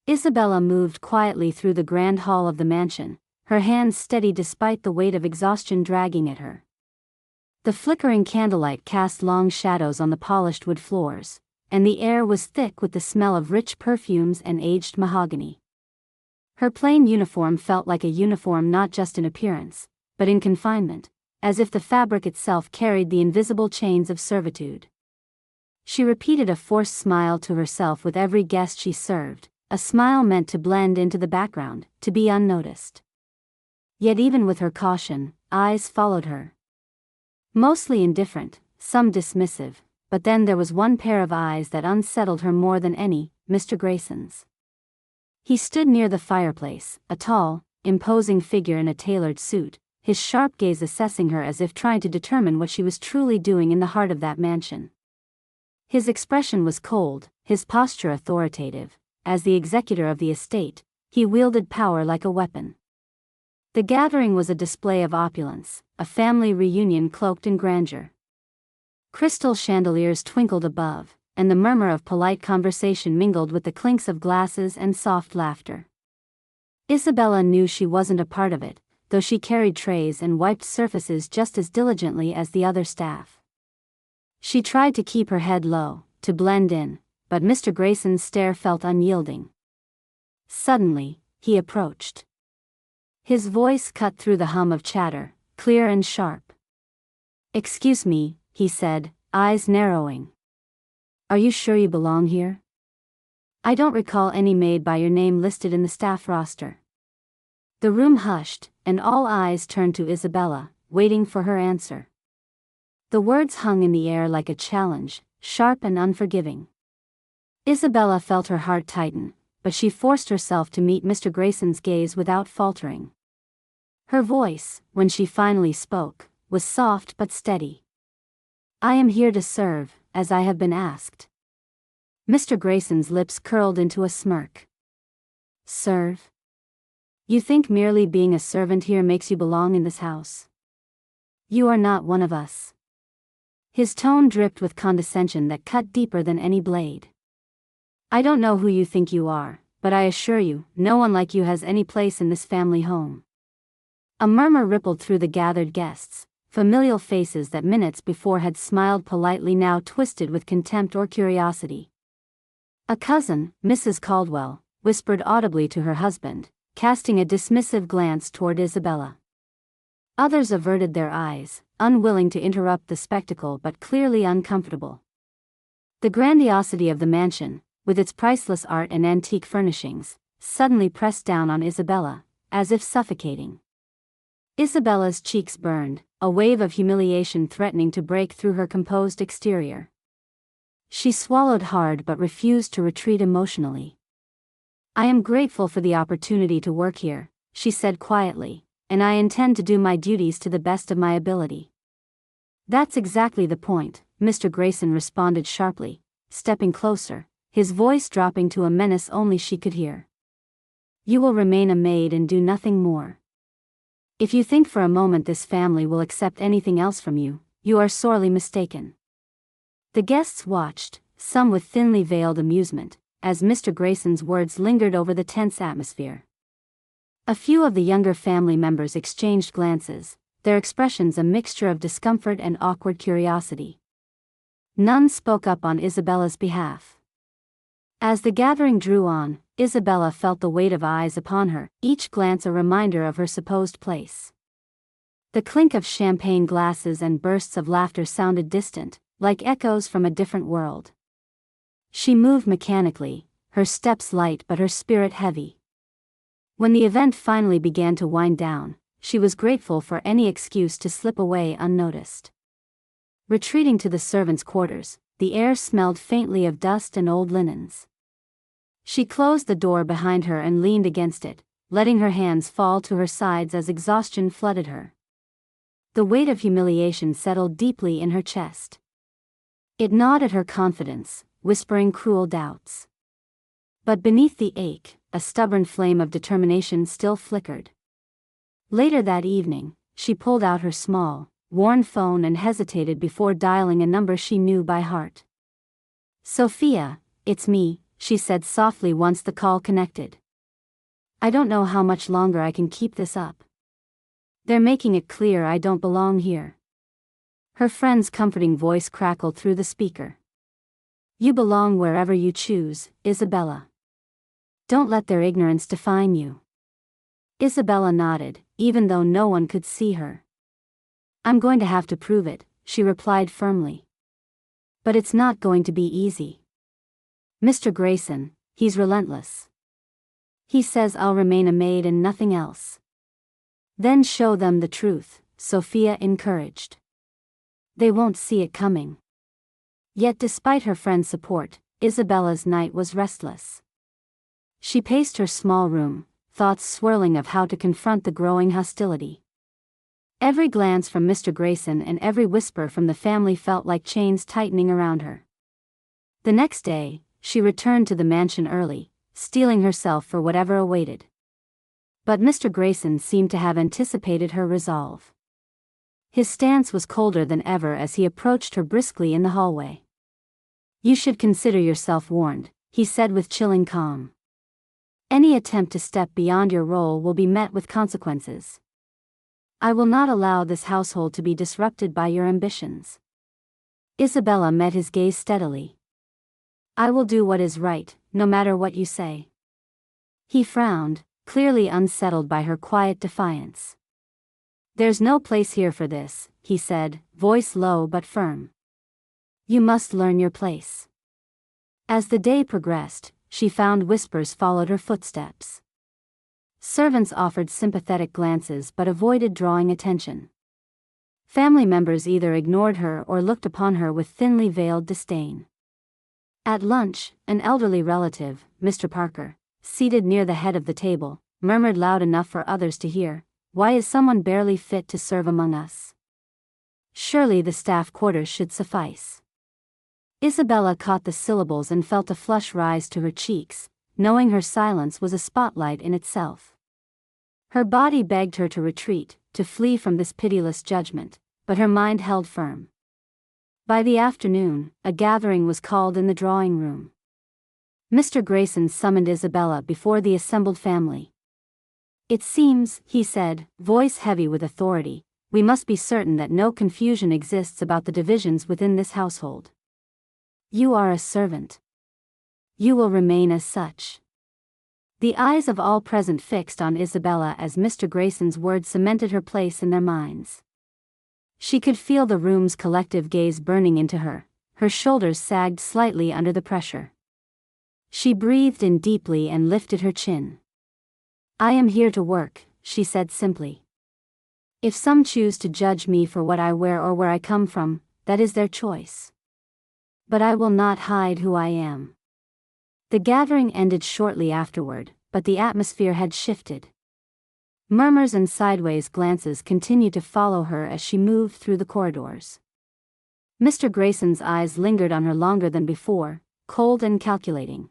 Isabella moved quietly through the grand hall of the mansion, her hands steady despite the weight of exhaustion dragging at her. The flickering candlelight cast long shadows on the polished wood floors, and the air was thick with the smell of rich perfumes and aged mahogany. Her plain uniform felt like a uniform not just in appearance, but in confinement, as if the fabric itself carried the invisible chains of servitude. She repeated a forced smile to herself with every guest she served, a smile meant to blend into the background, to be unnoticed. Yet even with her caution, eyes followed her. Mostly indifferent, some dismissive, but then there was one pair of eyes that unsettled her more than any, Mr. Grayson's. He stood near the fireplace, a tall, imposing figure in a tailored suit, his sharp gaze assessing her as if trying to determine what she was truly doing in the heart of that mansion. His expression was cold, his posture authoritative. As the executor of the estate, he wielded power like a weapon. The gathering was a display of opulence, a family reunion cloaked in grandeur. Crystal chandeliers twinkled above, and the murmur of polite conversation mingled with the clinks of glasses and soft laughter. Isabella knew she wasn't a part of it, though she carried trays and wiped surfaces just as diligently as the other staff. She tried to keep her head low, to blend in, but Mr. Grayson's stare felt unyielding. Suddenly, he approached. His voice cut through the hum of chatter, clear and sharp. "Excuse me," he said, eyes narrowing. "Are you sure you belong here? I don't recall any maid by your name listed in the staff roster." The room hushed, and all eyes turned to Isabella, waiting for her answer. The words hung in the air like a challenge, sharp and unforgiving. Isabella felt her heart tighten, but she forced herself to meet Mr. Grayson's gaze without faltering. Her voice, when she finally spoke, was soft but steady. "I am here to serve, as I have been asked." Mr. Grayson's lips curled into a smirk. "Serve? You think merely being a servant here makes you belong in this house? You are not one of us." His tone dripped with condescension that cut deeper than any blade. "I don't know who you think you are, but I assure you, no one like you has any place in this family home." A murmur rippled through the gathered guests, familial faces that minutes before had smiled politely now twisted with contempt or curiosity. A cousin, Mrs. Caldwell, whispered audibly to her husband, casting a dismissive glance toward Isabella. Others averted their eyes, unwilling to interrupt the spectacle but clearly uncomfortable. The grandiosity of the mansion, with its priceless art and antique furnishings, suddenly pressed down on Isabella, as if suffocating. Isabella's cheeks burned, a wave of humiliation threatening to break through her composed exterior. She swallowed hard but refused to retreat emotionally. "I am grateful for the opportunity to work here," she said quietly, "and I intend to do my duties to the best of my ability." "That's exactly the point," Mr. Grayson responded sharply, stepping closer, his voice dropping to a menace only she could hear. "You will remain a maid and do nothing more. If you think for a moment this family will accept anything else from you, you are sorely mistaken." The guests watched, some with thinly veiled amusement, as Mr. Grayson's words lingered over the tense atmosphere. A few of the younger family members exchanged glances, their expressions a mixture of discomfort and awkward curiosity. None spoke up on Isabella's behalf. As the gathering drew on, Isabella felt the weight of eyes upon her, each glance a reminder of her supposed place. The clink of champagne glasses and bursts of laughter sounded distant, like echoes from a different world. She moved mechanically, her steps light but her spirit heavy. When the event finally began to wind down, she was grateful for any excuse to slip away unnoticed. Retreating to the servants' quarters, the air smelled faintly of dust and old linens. She closed the door behind her and leaned against it, letting her hands fall to her sides as exhaustion flooded her. The weight of humiliation settled deeply in her chest. It gnawed at her confidence, whispering cruel doubts. But beneath the ache, a stubborn flame of determination still flickered. Later that evening, she pulled out her small, worn phone and hesitated before dialing a number she knew by heart. "Sophia, it's me," she said softly once the call connected. I don't know how much longer I can keep this up. They're making it clear I don't belong here. Her friend's comforting voice crackled through the speaker. You belong wherever you choose, Isabella. Don't let their ignorance define you. Isabella nodded, even though no one could see her. I'm going to have to prove it, she replied firmly. But it's not going to be easy. Mr. Grayson, he's relentless. He says I'll remain a maid and nothing else. Then show them the truth, Sophia encouraged. They won't see it coming. Yet despite her friend's support, Isabella's night was restless. She paced her small room, thoughts swirling of how to confront the growing hostility. Every glance from Mr. Grayson and every whisper from the family felt like chains tightening around her. The next day, she returned to the mansion early, steeling herself for whatever awaited. But Mr. Grayson seemed to have anticipated her resolve. His stance was colder than ever as he approached her briskly in the hallway. You should consider yourself warned, he said with chilling calm. Any attempt to step beyond your role will be met with consequences. I will not allow this household to be disrupted by your ambitions. Isabella met his gaze steadily. I will do what is right, no matter what you say. He frowned, clearly unsettled by her quiet defiance. There's no place here for this, he said, voice low but firm. You must learn your place. As the day progressed, she found whispers followed her footsteps. Servants offered sympathetic glances but avoided drawing attention. Family members either ignored her or looked upon her with thinly veiled disdain. At lunch, an elderly relative, Mr. Parker, seated near the head of the table, murmured loud enough for others to hear, "Why is someone barely fit to serve among us? Surely the staff quarters should suffice." Isabella caught the syllables and felt a flush rise to her cheeks, knowing her silence was a spotlight in itself. Her body begged her to retreat, to flee from this pitiless judgment, but her mind held firm. By the afternoon, a gathering was called in the drawing room. Mr. Grayson summoned Isabella before the assembled family. It seems, he said, voice heavy with authority, we must be certain that no confusion exists about the divisions within this household. You are a servant. You will remain as such. The eyes of all present fixed on Isabella as Mr. Grayson's words cemented her place in their minds. She could feel the room's collective gaze burning into her, her shoulders sagged slightly under the pressure. She breathed in deeply and lifted her chin. I am here to work, she said simply. If some choose to judge me for what I wear or where I come from, that is their choice. But I will not hide who I am. The gathering ended shortly afterward, but the atmosphere had shifted. Murmurs and sideways glances continued to follow her as she moved through the corridors. Mr. Grayson's eyes lingered on her longer than before, cold and calculating.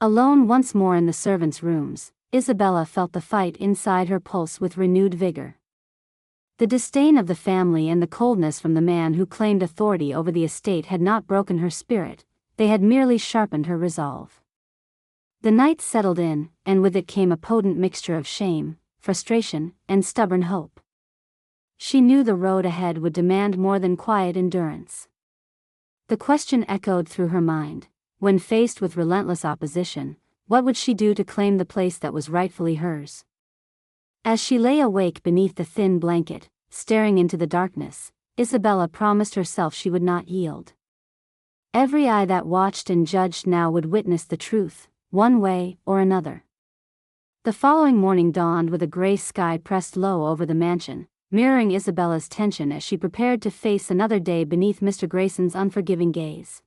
Alone once more in the servants' rooms, Isabella felt the fight inside her pulse with renewed vigor. The disdain of the family and the coldness from the man who claimed authority over the estate had not broken her spirit, they had merely sharpened her resolve. The night settled in, and with it came a potent mixture of shame, frustration, and stubborn hope. She knew the road ahead would demand more than quiet endurance. The question echoed through her mind, when faced with relentless opposition, what would she do to claim the place that was rightfully hers? As she lay awake beneath the thin blanket, staring into the darkness, Isabella promised herself she would not yield. Every eye that watched and judged now would witness the truth, one way or another. The following morning dawned with a gray sky pressed low over the mansion, mirroring Isabella's tension as she prepared to face another day beneath Mr. Grayson's unforgiving gaze.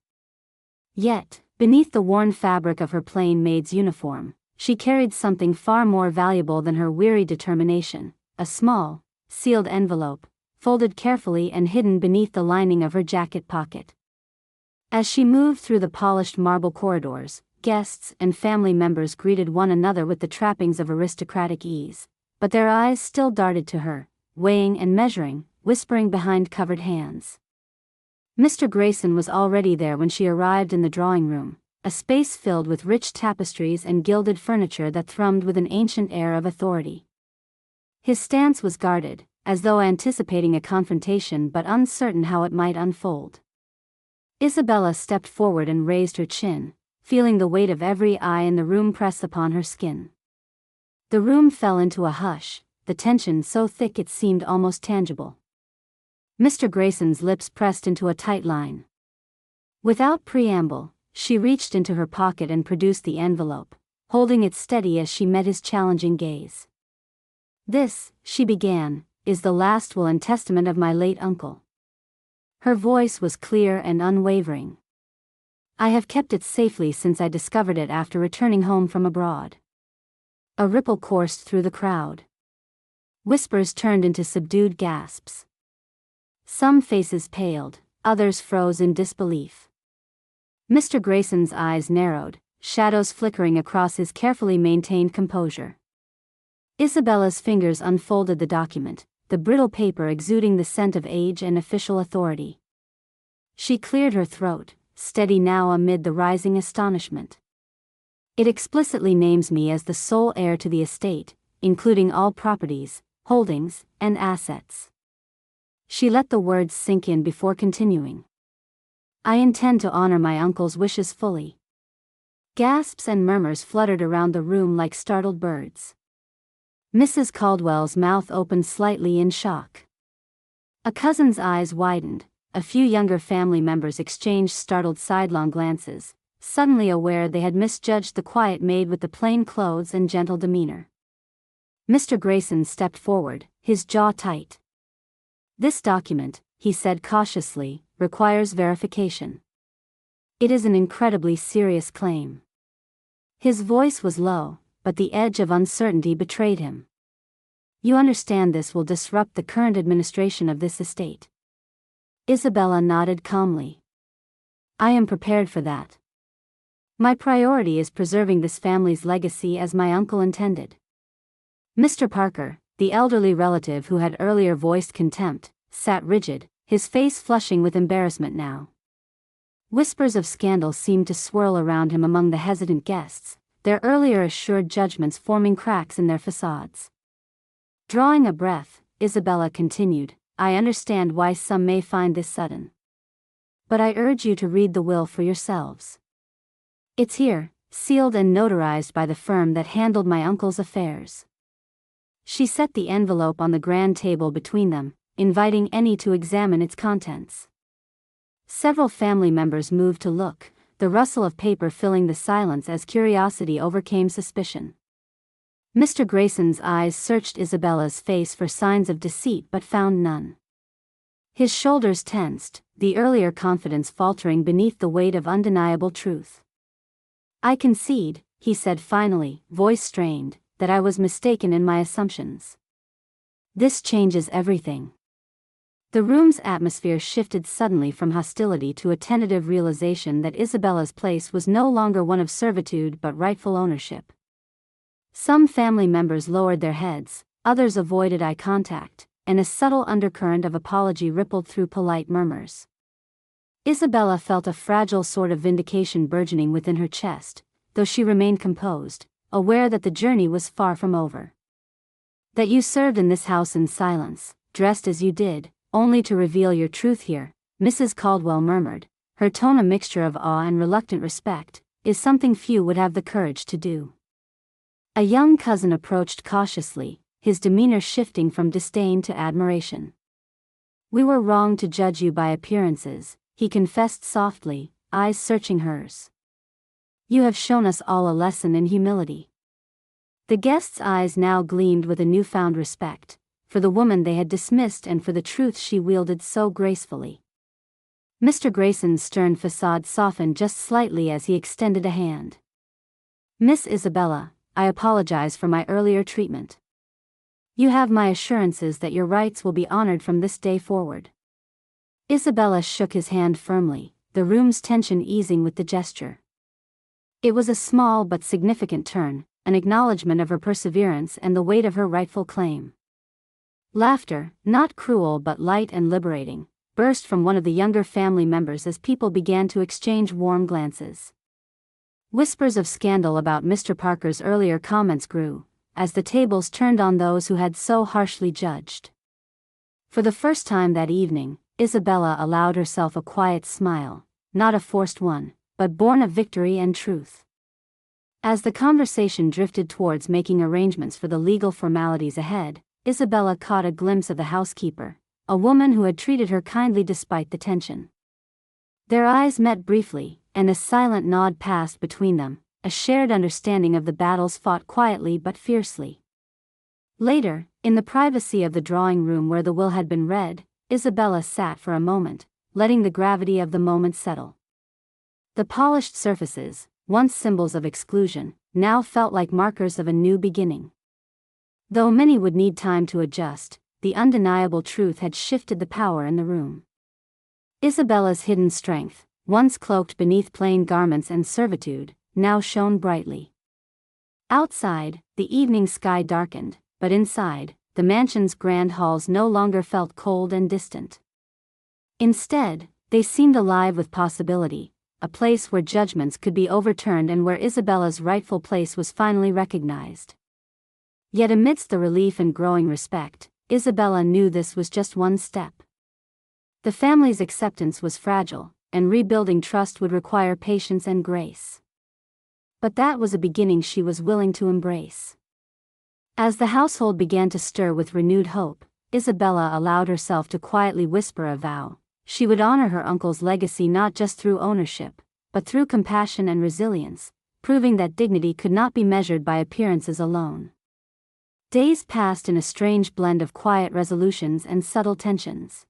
Yet, beneath the worn fabric of her plain maid's uniform, she carried something far more valuable than her weary determination, a small, sealed envelope, folded carefully and hidden beneath the lining of her jacket pocket. As she moved through the polished marble corridors, guests and family members greeted one another with the trappings of aristocratic ease, but their eyes still darted to her, weighing and measuring, whispering behind covered hands. Mr. Grayson was already there when she arrived in the drawing room, a space filled with rich tapestries and gilded furniture that thrummed with an ancient air of authority. His stance was guarded, as though anticipating a confrontation but uncertain how it might unfold. Isabella stepped forward and raised her chin, feeling the weight of every eye in the room press upon her skin. The room fell into a hush, the tension so thick it seemed almost tangible. Mr. Grayson's lips pressed into a tight line. Without preamble, she reached into her pocket and produced the envelope, holding it steady as she met his challenging gaze. "This," she began, "is the last will and testament of my late uncle." Her voice was clear and unwavering. "I have kept it safely since I discovered it after returning home from abroad." A ripple coursed through the crowd. Whispers turned into subdued gasps. Some faces paled, others froze in disbelief. Mr. Grayson's eyes narrowed, shadows flickering across his carefully maintained composure. Isabella's fingers unfolded the document, the brittle paper exuding the scent of age and official authority. She cleared her throat, steady now amid the rising astonishment. "It explicitly names me as the sole heir to the estate, including all properties, holdings, and assets." She let the words sink in before continuing. "I intend to honor my uncle's wishes fully." Gasps and murmurs fluttered around the room like startled birds. Mrs. Caldwell's mouth opened slightly in shock. A cousin's eyes widened, a few younger family members exchanged startled sidelong glances, suddenly aware they had misjudged the quiet maid with the plain clothes and gentle demeanor. Mr. Grayson stepped forward, his jaw tight. "This document," he said cautiously, "requires verification. It is an incredibly serious claim." His voice was low, but the edge of uncertainty betrayed him. "You understand this will disrupt the current administration of this estate?" Isabella nodded calmly. "I am prepared for that. My priority is preserving this family's legacy as my uncle intended." Mr. Parker, the elderly relative who had earlier voiced contempt, sat rigid, his face flushing with embarrassment now. Whispers of scandal seemed to swirl around him among the hesitant guests, their earlier assured judgments forming cracks in their facades. Drawing a breath, Isabella continued, "I understand why some may find this sudden. But I urge you to read the will for yourselves. It's here, sealed and notarized by the firm that handled my uncle's affairs." She set the envelope on the grand table between them, inviting any to examine its contents. Several family members moved to look, the rustle of paper filling the silence as curiosity overcame suspicion. Mr. Grayson's eyes searched Isabella's face for signs of deceit but found none. His shoulders tensed, the earlier confidence faltering beneath the weight of undeniable truth. "I concede," he said finally, voice strained, "that I was mistaken in my assumptions. This changes everything." The room's atmosphere shifted suddenly from hostility to a tentative realization that Isabella's place was no longer one of servitude but rightful ownership. Some family members lowered their heads, others avoided eye contact, and a subtle undercurrent of apology rippled through polite murmurs. Isabella felt a fragile sort of vindication burgeoning within her chest, though she remained composed, aware that the journey was far from over. "That you served in this house in silence, dressed as you did, only to reveal your truth here," Mrs. Caldwell murmured, her tone a mixture of awe and reluctant respect, "is something few would have the courage to do." A young cousin approached cautiously, his demeanor shifting from disdain to admiration. "We were wrong to judge you by appearances," he confessed softly, eyes searching hers. "You have shown us all a lesson in humility." The guests' eyes now gleamed with a newfound respect, for the woman they had dismissed and for the truth she wielded so gracefully. Mr. Grayson's stern facade softened just slightly as he extended a hand. "Miss Isabella, I apologize for my earlier treatment. You have my assurances that your rights will be honored from this day forward." Isabella shook his hand firmly, the room's tension easing with the gesture. It was a small but significant turn, an acknowledgement of her perseverance and the weight of her rightful claim. Laughter, not cruel but light and liberating, burst from one of the younger family members as people began to exchange warm glances. Whispers of scandal about Mr. Parker's earlier comments grew, as the tables turned on those who had so harshly judged. For the first time that evening, Isabella allowed herself a quiet smile, not a forced one, but born of victory and truth. As the conversation drifted towards making arrangements for the legal formalities ahead, Isabella caught a glimpse of the housekeeper, a woman who had treated her kindly despite the tension. Their eyes met briefly, and a silent nod passed between them, a shared understanding of the battles fought quietly but fiercely. Later, in the privacy of the drawing room where the will had been read, Isabella sat for a moment, letting the gravity of the moment settle. The polished surfaces, once symbols of exclusion, now felt like markers of a new beginning. Though many would need time to adjust, the undeniable truth had shifted the power in the room. Isabella's hidden strength, once cloaked beneath plain garments and servitude, now shone brightly. Outside, the evening sky darkened, but inside, the mansion's grand halls no longer felt cold and distant. Instead, they seemed alive with possibility, a place where judgments could be overturned and where Isabella's rightful place was finally recognized. Yet amidst the relief and growing respect, Isabella knew this was just one step. The family's acceptance was fragile, and rebuilding trust would require patience and grace. But that was a beginning she was willing to embrace. As the household began to stir with renewed hope, Isabella allowed herself to quietly whisper a vow. She would honor her uncle's legacy not just through ownership, but through compassion and resilience, proving that dignity could not be measured by appearances alone. Days passed in a strange blend of quiet resolutions and subtle tensions.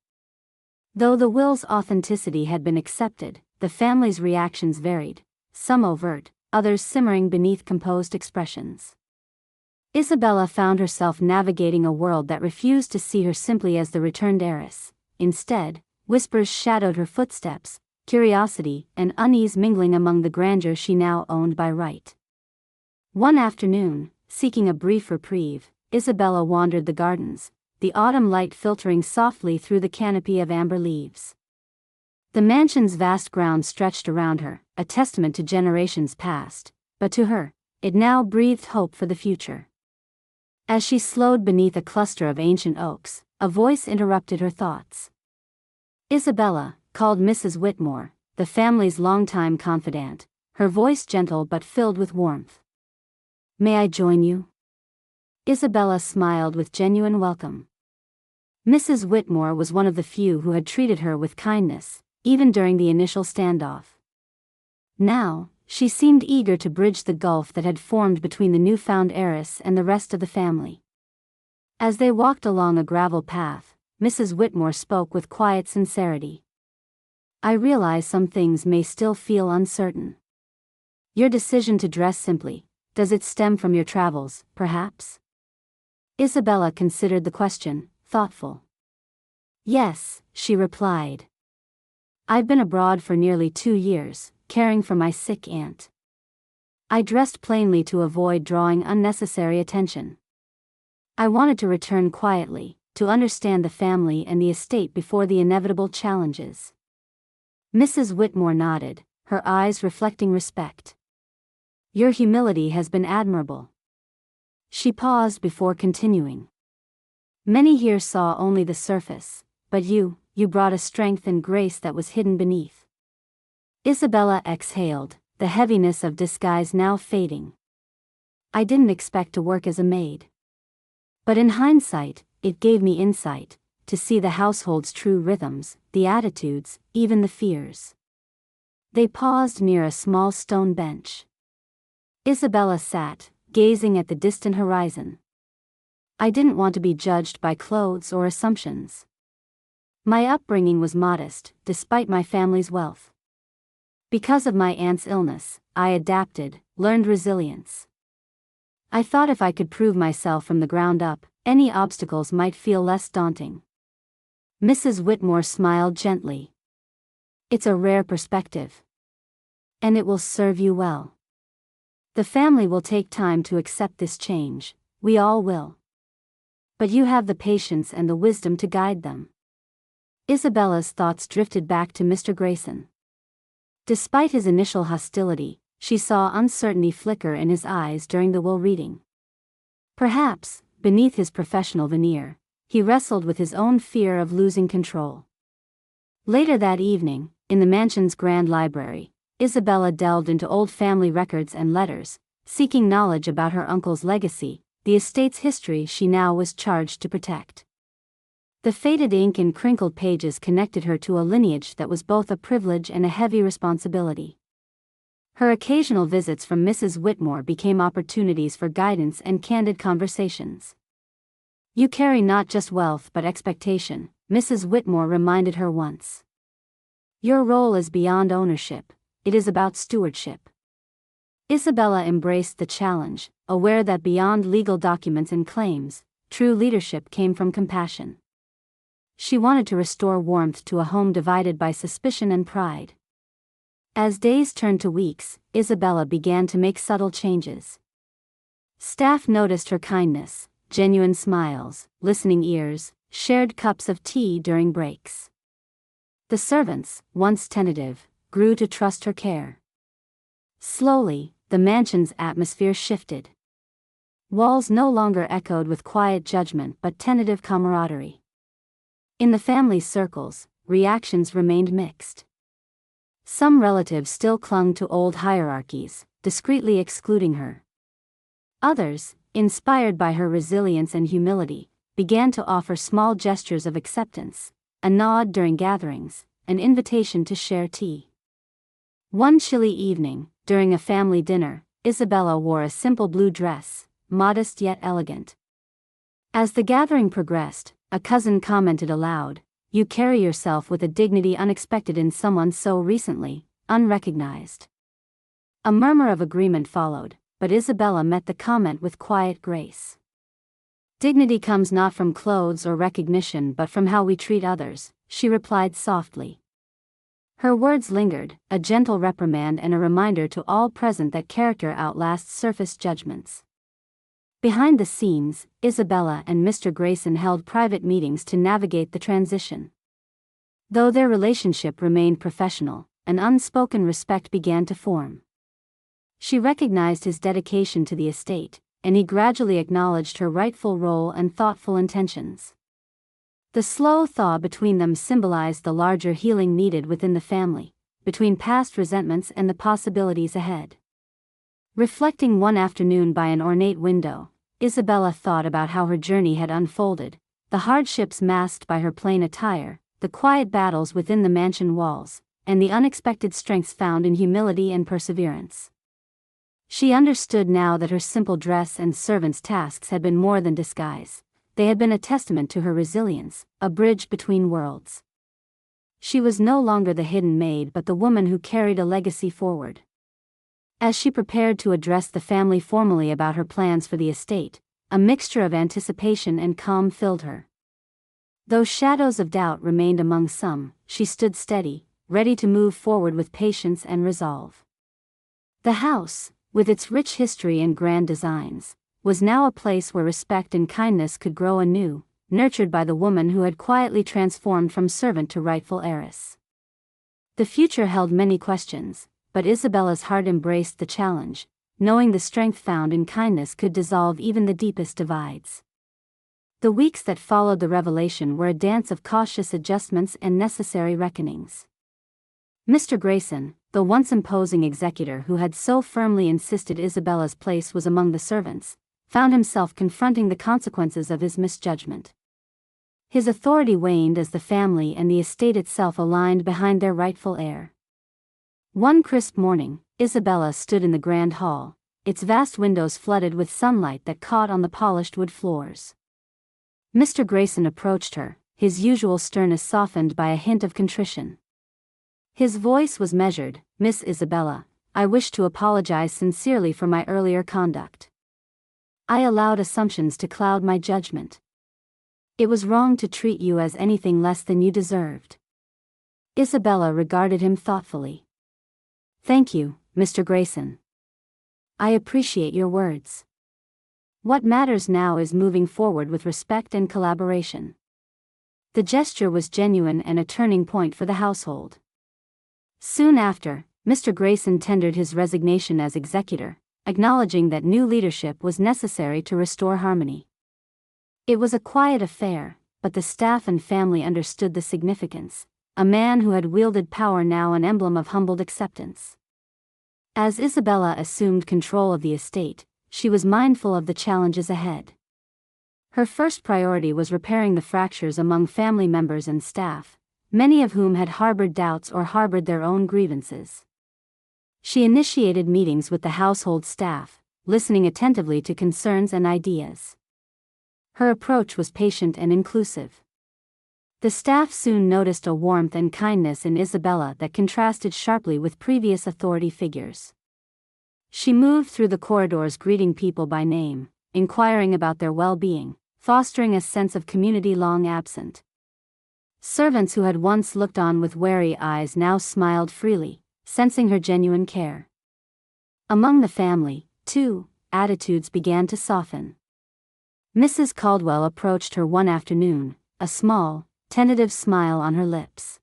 Though the will's authenticity had been accepted, the family's reactions varied, some overt, others simmering beneath composed expressions. Isabella found herself navigating a world that refused to see her simply as the returned heiress. Instead, whispers shadowed her footsteps, curiosity and unease mingling among the grandeur she now owned by right. One afternoon, seeking a brief reprieve, Isabella wandered the gardens, the autumn light filtering softly through the canopy of amber leaves. The mansion's vast grounds stretched around her, a testament to generations past, but to her, it now breathed hope for the future. As she slowed beneath a cluster of ancient oaks, a voice interrupted her thoughts. Isabella, called Mrs. Whitmore, the family's longtime confidant, her voice gentle but filled with warmth. "May I join you?" Isabella smiled with genuine welcome. Mrs. Whitmore was one of the few who had treated her with kindness, even during the initial standoff. Now, she seemed eager to bridge the gulf that had formed between the newfound heiress and the rest of the family. As they walked along a gravel path, Mrs. Whitmore spoke with quiet sincerity. "I realize some things may still feel uncertain. Your decision to dress simply, does it stem from your travels, perhaps?" Isabella considered the question, thoughtful. "Yes," she replied. "I've been abroad for nearly 2 years, caring for my sick aunt. I dressed plainly to avoid drawing unnecessary attention. I wanted to return quietly, to understand the family and the estate before the inevitable challenges." Mrs. Whitmore nodded, her eyes reflecting respect. "Your humility has been admirable." She paused before continuing. "Many here saw only the surface, but you brought a strength and grace that was hidden beneath." Isabella exhaled, the heaviness of disguise now fading. "I didn't expect to work as a maid. But in hindsight, it gave me insight, to see the household's true rhythms, the attitudes, even the fears." They paused near a small stone bench. Isabella sat, gazing at the distant horizon. "I didn't want to be judged by clothes or assumptions. My upbringing was modest, despite my family's wealth. Because of my aunt's illness, I adapted, learned resilience. I thought if I could prove myself from the ground up, any obstacles might feel less daunting." Mrs. Whitmore smiled gently. "It's a rare perspective. And it will serve you well. The family will take time to accept this change, we all will. But you have the patience and the wisdom to guide them." Isabella's thoughts drifted back to Mr. Grayson. Despite his initial hostility, she saw uncertainty flicker in his eyes during the will reading. Perhaps, beneath his professional veneer, he wrestled with his own fear of losing control. Later that evening, in the mansion's grand library, Isabella delved into old family records and letters, seeking knowledge about her uncle's legacy, the estate's history she now was charged to protect. The faded ink and crinkled pages connected her to a lineage that was both a privilege and a heavy responsibility. Her occasional visits from Mrs. Whitmore became opportunities for guidance and candid conversations. "You carry not just wealth but expectation," Mrs. Whitmore reminded her once. "Your role is beyond ownership, it is about stewardship." Isabella embraced the challenge, aware that beyond legal documents and claims, true leadership came from compassion. She wanted to restore warmth to a home divided by suspicion and pride. As days turned to weeks, Isabella began to make subtle changes. Staff noticed her kindness, genuine smiles, listening ears, shared cups of tea during breaks. The servants, once tentative, grew to trust her care. Slowly, the mansion's atmosphere shifted. Walls no longer echoed with quiet judgment but tentative camaraderie. In the family circles, reactions remained mixed. Some relatives still clung to old hierarchies, discreetly excluding her. Others, inspired by her resilience and humility, began to offer small gestures of acceptance, a nod during gatherings, an invitation to share tea. One chilly evening, during a family dinner, Isabella wore a simple blue dress, modest yet elegant. As the gathering progressed, a cousin commented aloud, "You carry yourself with a dignity unexpected in someone so recently unrecognized." A murmur of agreement followed, but Isabella met the comment with quiet grace. "Dignity comes not from clothes or recognition but from how we treat others," she replied softly. Her words lingered, a gentle reprimand and a reminder to all present that character outlasts surface judgments. Behind the scenes, Isabella and Mr. Grayson held private meetings to navigate the transition. Though their relationship remained professional, an unspoken respect began to form. She recognized his dedication to the estate, and he gradually acknowledged her rightful role and thoughtful intentions. The slow thaw between them symbolized the larger healing needed within the family, between past resentments and the possibilities ahead. Reflecting one afternoon by an ornate window, Isabella thought about how her journey had unfolded, the hardships masked by her plain attire, the quiet battles within the mansion walls, and the unexpected strengths found in humility and perseverance. She understood now that her simple dress and servants' tasks had been more than disguise. They had been a testament to her resilience, a bridge between worlds. She was no longer the hidden maid but the woman who carried a legacy forward. As she prepared to address the family formally about her plans for the estate, a mixture of anticipation and calm filled her. Though shadows of doubt remained among some, she stood steady, ready to move forward with patience and resolve. The house, with its rich history and grand designs, was now a place where respect and kindness could grow anew, nurtured by the woman who had quietly transformed from servant to rightful heiress. The future held many questions, but Isabella's heart embraced the challenge, knowing the strength found in kindness could dissolve even the deepest divides. The weeks that followed the revelation were a dance of cautious adjustments and necessary reckonings. Mr. Grayson, the once imposing executor who had so firmly insisted Isabella's place was among the servants, found himself confronting the consequences of his misjudgment. His authority waned as the family and the estate itself aligned behind their rightful heir. One crisp morning, Isabella stood in the grand hall, its vast windows flooded with sunlight that caught on the polished wood floors. Mr. Grayson approached her, his usual sternness softened by a hint of contrition. His voice was measured. "Miss Isabella, I wish to apologize sincerely for my earlier conduct. I allowed assumptions to cloud my judgment. It was wrong to treat you as anything less than you deserved." Isabella regarded him thoughtfully. "Thank you, Mr. Grayson. I appreciate your words. What matters now is moving forward with respect and collaboration." The gesture was genuine and a turning point for the household. Soon after, Mr. Grayson tendered his resignation as executor, acknowledging that new leadership was necessary to restore harmony. It was a quiet affair, but the staff and family understood the significance. A man who had wielded power, now an emblem of humbled acceptance. As Isabella assumed control of the estate, she was mindful of the challenges ahead. Her first priority was repairing the fractures among family members and staff, many of whom had harbored doubts or harbored their own grievances. She initiated meetings with the household staff, listening attentively to concerns and ideas. Her approach was patient and inclusive. The staff soon noticed a warmth and kindness in Isabella that contrasted sharply with previous authority figures. She moved through the corridors greeting people by name, inquiring about their well-being, fostering a sense of community long absent. Servants who had once looked on with wary eyes now smiled freely, sensing her genuine care. Among the family, too, attitudes began to soften. Mrs. Caldwell approached her one afternoon, a small, tentative smile on her lips.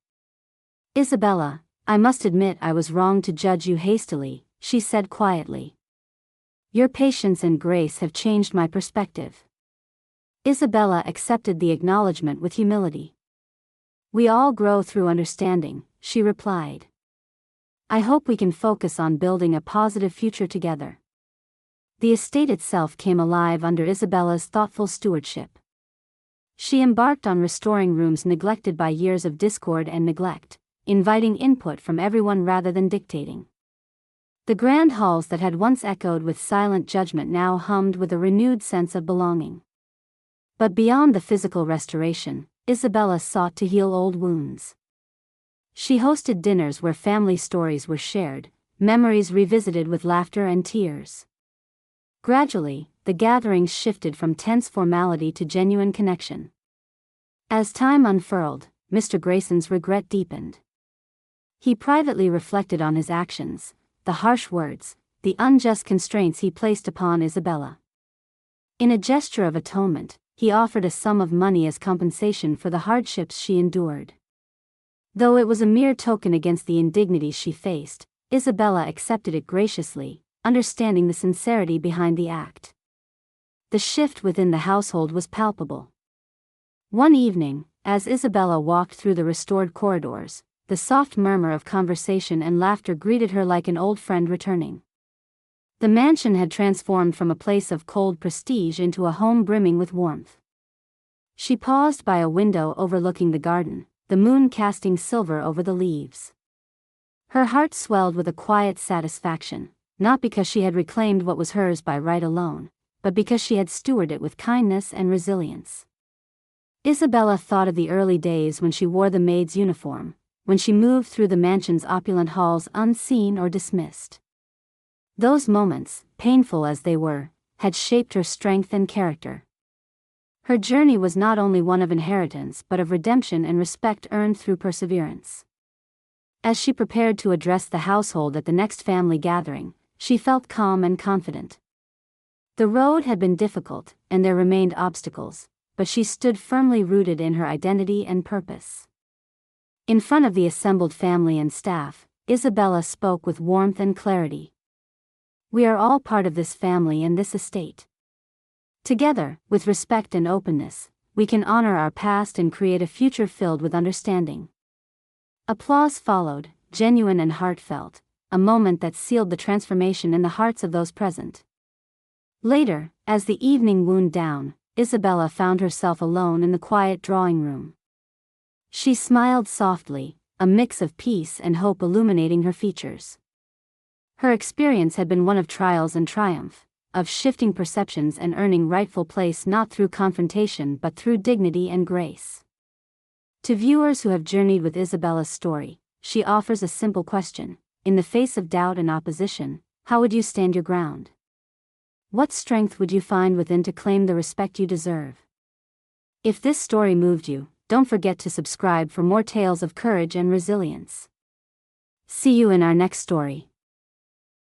"Isabella, I must admit I was wrong to judge you hastily," she said quietly. "Your patience and grace have changed my perspective." Isabella accepted the acknowledgement with humility. "We all grow through understanding," she replied. "I hope we can focus on building a positive future together." The estate itself came alive under Isabella's thoughtful stewardship. She embarked on restoring rooms neglected by years of discord and neglect, inviting input from everyone rather than dictating. The grand halls that had once echoed with silent judgment now hummed with a renewed sense of belonging. But beyond the physical restoration, Isabella sought to heal old wounds. She hosted dinners where family stories were shared, memories revisited with laughter and tears. Gradually, the gatherings shifted from tense formality to genuine connection. As time unfurled, Mr. Grayson's regret deepened. He privately reflected on his actions, the harsh words, the unjust constraints he placed upon Isabella. In a gesture of atonement, he offered a sum of money as compensation for the hardships she endured. Though it was a mere token against the indignities she faced, Isabella accepted it graciously, understanding the sincerity behind the act. The shift within the household was palpable. One evening, as Isabella walked through the restored corridors, the soft murmur of conversation and laughter greeted her like an old friend returning. The mansion had transformed from a place of cold prestige into a home brimming with warmth. She paused by a window overlooking the garden, the moon casting silver over the leaves. Her heart swelled with a quiet satisfaction, not because she had reclaimed what was hers by right alone, but because she had stewarded it with kindness and resilience. Isabella thought of the early days when she wore the maid's uniform, when she moved through the mansion's opulent halls unseen or dismissed. Those moments, painful as they were, had shaped her strength and character. Her journey was not only one of inheritance but of redemption and respect earned through perseverance. As she prepared to address the household at the next family gathering, she felt calm and confident. The road had been difficult, and there remained obstacles, but she stood firmly rooted in her identity and purpose. In front of the assembled family and staff, Isabella spoke with warmth and clarity. "We are all part of this family and this estate. Together, with respect and openness, we can honor our past and create a future filled with understanding." Applause followed, genuine and heartfelt, a moment that sealed the transformation in the hearts of those present. Later, as the evening wound down, Isabella found herself alone in the quiet drawing room. She smiled softly, a mix of peace and hope illuminating her features. Her experience had been one of trials and triumph, of shifting perceptions and earning rightful place not through confrontation but through dignity and grace. To viewers who have journeyed with Isabella's story, she offers a simple question: in the face of doubt and opposition, how would you stand your ground? What strength would you find within to claim the respect you deserve? If this story moved you, don't forget to subscribe for more tales of courage and resilience. See you in our next story.